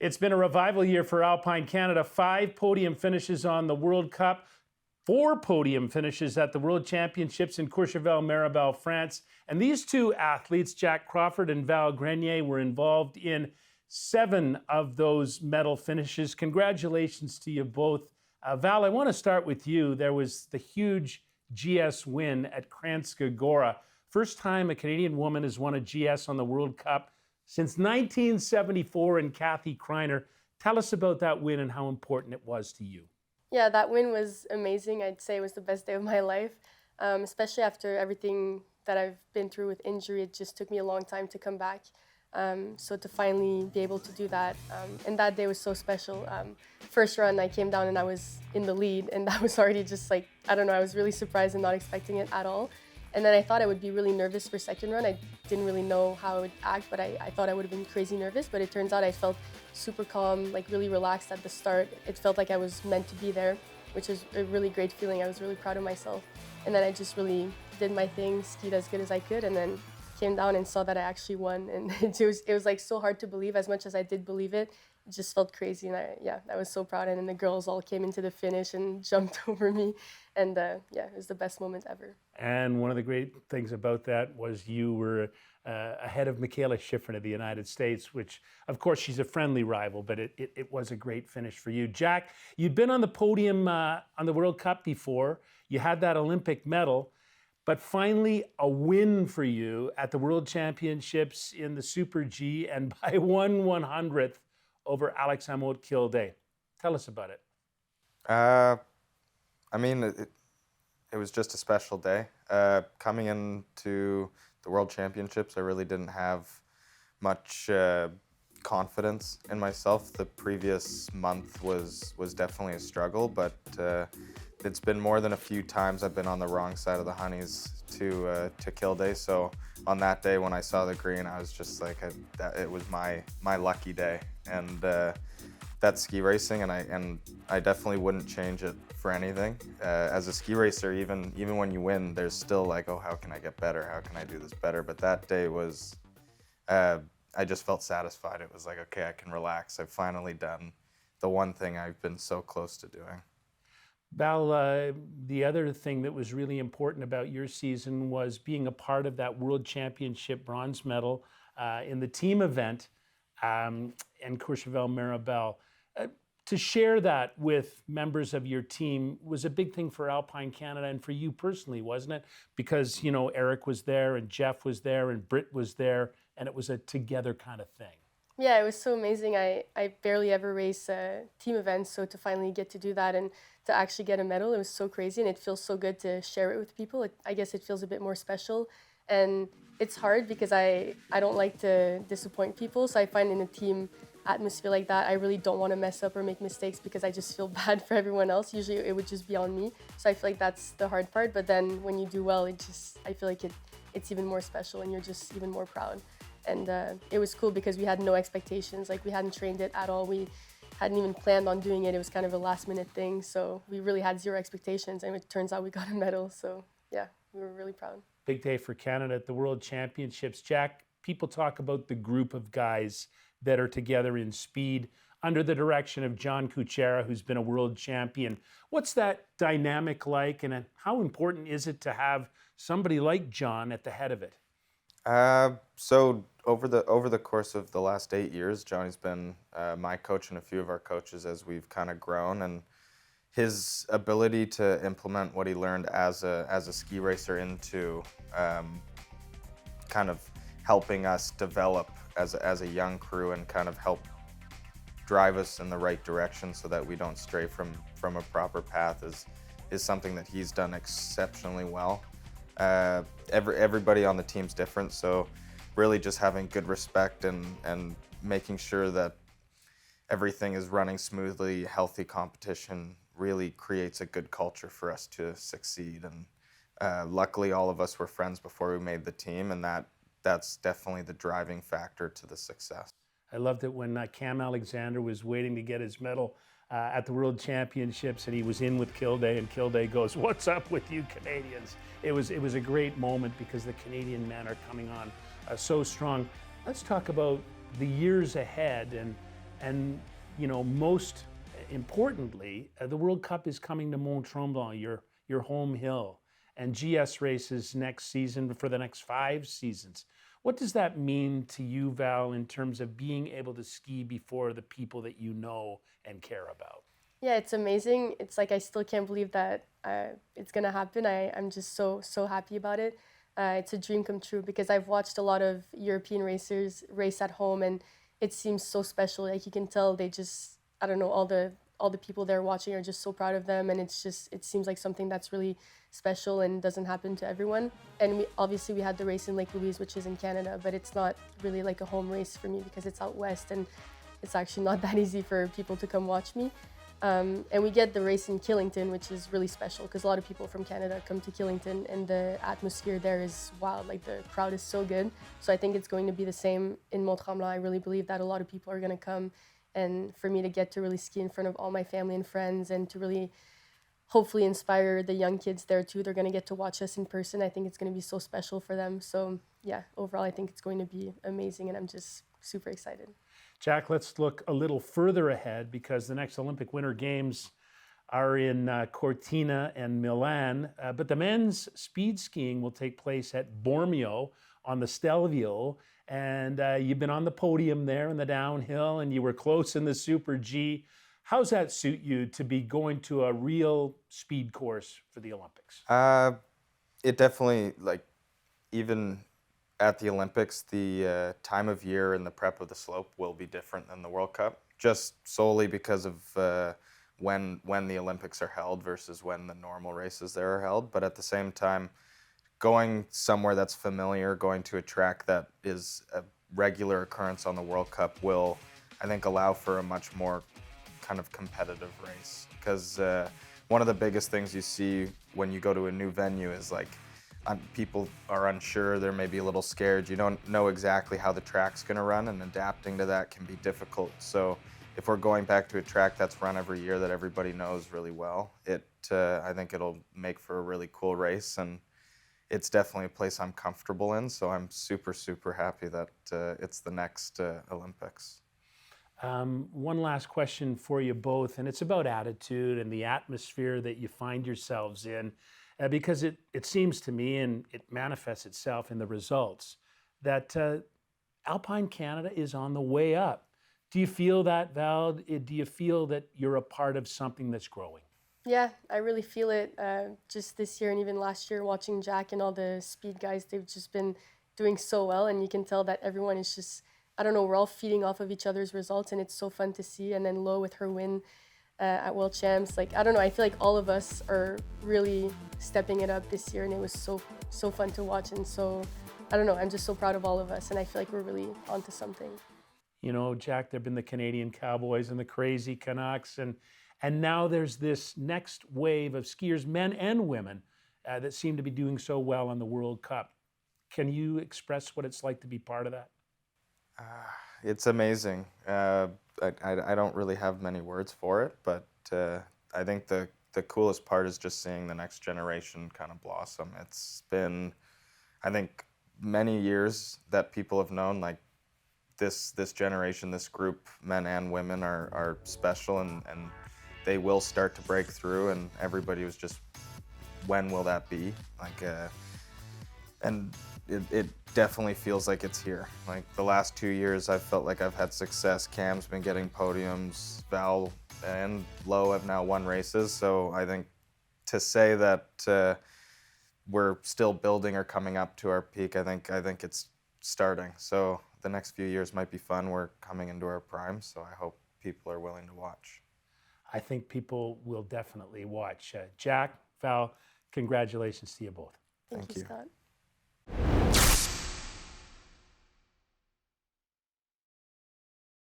It's been a revival year for Alpine Canada. 5 podium finishes on the World Cup, 4 podium finishes at the World Championships in Courchevel-Méribel, France. And these two athletes, Jack Crawford and Val Grenier, were involved in 7 of those medal finishes. Congratulations to you both. Val, I want to start with you. There was the huge GS win at Kranjska Gora. First time a Canadian woman has won a GS on the World Cup since 1974, and Kathy Kreiner. Tell us about that win and how important it was to you. Yeah, that win was amazing. I'd say it was the best day of my life, especially after everything that I've been through with injury. It just took me a long time to come back. So to finally be able to do that, and that day was so special. First run, I came down and I was in the lead, and that was already just like, I don't know, I was really surprised and not expecting it at all. And then I thought I would be really nervous for second run. I didn't really know how I would act, but I thought I would have been crazy nervous. But it turns out I felt super calm, like really relaxed at the start. It felt like I was meant to be there, which is a really great feeling. I was really proud of myself. And then I just really did my thing, skied as good as I could, and then came down and saw that I actually won. And it was like so hard to believe. As much as I did believe it, it just felt crazy. And I was so proud. And then the girls all came into the finish and jumped over me. And it was the best moment ever. And one of the great things about that was you were ahead of Michaela Schifrin of the United States, which, of course, she's a friendly rival, but it was a great finish for you. Jack, you'd been on the podium on the World Cup before. You had that Olympic medal, but finally a win for you at the World Championships in the Super G, and by 1/100th over Alex Amott-Kilde. Tell us about it. I mean, it was just a special day. Coming into the World Championships, I really didn't have much confidence in myself. The previous month was definitely a struggle, but it's been more than a few times I've been on the wrong side of the honeys to Kilde. So on that day when I saw the green, I was just like, it was my lucky day. And that's ski racing, and I definitely wouldn't change it for anything. As a ski racer, even when you win, there's still like, oh, how can I get better? How can I do this better? But that day was, I just felt satisfied. It was like, okay, I can relax. I've finally done the one thing I've been so close to doing. Val, the other thing that was really important about your season was being a part of that World Championship bronze medal in the team event in Courchevel-Méribel. To share that with members of your team was a big thing for Alpine Canada and for you personally, wasn't it? Because, you know, Eric was there and Jeff was there and Britt was there, and it was a together kind of thing. Yeah, it was so amazing. I barely ever race team events, so to finally get to do that and to actually get a medal, it was so crazy, and it feels so good to share it with people. I guess it feels a bit more special, and it's hard because I don't like to disappoint people, so I find in a team atmosphere like that, I really don't want to mess up or make mistakes because I just feel bad for everyone else. Usually it would just be on me, so I feel like that's the hard part. But then when you do well, I feel like it's even more special, and you're just even more proud. And it was cool because we had no expectations. Like, we hadn't trained it at all. We hadn't even planned on doing it. It was kind of a last minute thing. So we really had 0 expectations, and it turns out we got a medal. So yeah, we were really proud. Big day for Canada at the World Championships. Jack, people talk about the group of guys that are together in speed under the direction of John Kuchera, who's been a world champion. What's that dynamic like, and how important is it to have somebody like John at the head of it? So over the course of the last 8 years, Johnny's been my coach and a few of our coaches as we've kind of grown, and his ability to implement what he learned as a ski racer into kind of helping us develop as a young crew and kind of help drive us in the right direction so that we don't stray from a proper path is something that he's done exceptionally well. Everybody on the team's different, so really just having good respect and making sure that everything is running smoothly, healthy competition really creates a good culture for us to succeed. And luckily all of us were friends before we made the team, and that's definitely the driving factor to the success. I loved it when Cam Alexander was waiting to get his medal at the World Championships, and he was in with Kilde, and Kilde goes, "What's up with you Canadians?" It was a great moment because the Canadian men are coming on so strong. Let's talk about the years ahead, and And, most importantly, the World Cup is coming to Mont-Tremblant, your home hill, and GS races next season for the next 5 seasons. What does that mean to you, Val, in terms of being able to ski before the people that you know and care about? Yeah, it's amazing. It's like I still can't believe that it's gonna happen. I'm just so happy about it. It's a dream come true because I've watched a lot of European racers race at home, and it seems so special. Like you can tell they just, I don't know, all the people they're watching are just so proud of them, and it seems like something that's really special and doesn't happen to everyone. And we had the race in Lake Louise, which is in Canada, but it's not really like a home race for me because it's out west, and it's actually not that easy for people to come watch me. And we get the race in Killington, which is really special because a lot of people from Canada come to Killington, and the atmosphere there is wild. Like the crowd is so good. So I think it's going to be the same in Mont-Tremblant. I really believe that a lot of people are going to come, and for me to get to really ski in front of all my family and friends and to really hopefully inspire the young kids there too. They're going to get to watch us in person. I think it's going to be so special for them. So yeah, overall, I think it's going to be amazing, and I'm just super excited. Jack, let's look a little further ahead because the next Olympic Winter Games are in Cortina and Milan, but the men's speed skiing will take place at Bormio on the Stelvio, and you've been on the podium there in the downhill, and you were close in the Super G. How's that suit you to be going to a real speed course for the Olympics? It definitely, even at the Olympics, the time of year and the prep of the slope will be different than the World Cup, just solely because of when the Olympics are held versus when the normal races there are held. But at the same time, going somewhere that's familiar, going to a track that is a regular occurrence on the World Cup will, I think, allow for a much more kind of competitive race. Because one of the biggest things you see when you go to a new venue is people are unsure, they're maybe a little scared, you don't know exactly how the track's going to run, and adapting to that can be difficult. So if we're going back to a track that's run every year that everybody knows really well, I think it'll make for a really cool race, and it's definitely a place I'm comfortable in, so I'm super, super happy that it's the next Olympics. One last question for you both, and it's about attitude and the atmosphere that you find yourselves in. Because it seems to me, and it manifests itself in the results, that Alpine Canada is on the way up. Do you feel that, Val? Do you feel that you're a part of something that's growing? Yeah, I really feel it. Just this year and even last year, watching Jack and all the speed guys, they've just been doing so well, and you can tell that everyone is just, I don't know, we're all feeding off of each other's results, and it's so fun to see. And then Lo with her win at World Champs, I don't know, I feel like all of us are really stepping it up this year, and it was so fun to watch, and so, I don't know, I'm just so proud of all of us, and I feel like we're really onto something. Jack, there have been the Canadian Cowboys and the Crazy Canucks, and now there's this next wave of skiers, men and women, that seem to be doing so well on the World Cup. Can you express what it's like to be part of that? It's amazing. I don't really have many words for it, but I think the coolest part is just seeing the next generation kind of blossom. It's been, I think, many years that people have known this generation, this group, men and women, are special, and they will start to break through, and everybody was just, when will that be? And it definitely feels like it's here. The last 2 years, I've felt like I've had success. Cam's been getting podiums. Val and Lo have now won races. So I think to say that we're still building or coming up to our peak, I think it's starting. So the next few years might be fun. We're coming into our prime, so I hope people are willing to watch. I think people will definitely watch. Jack, Val, congratulations to you both. Thank you, Scott.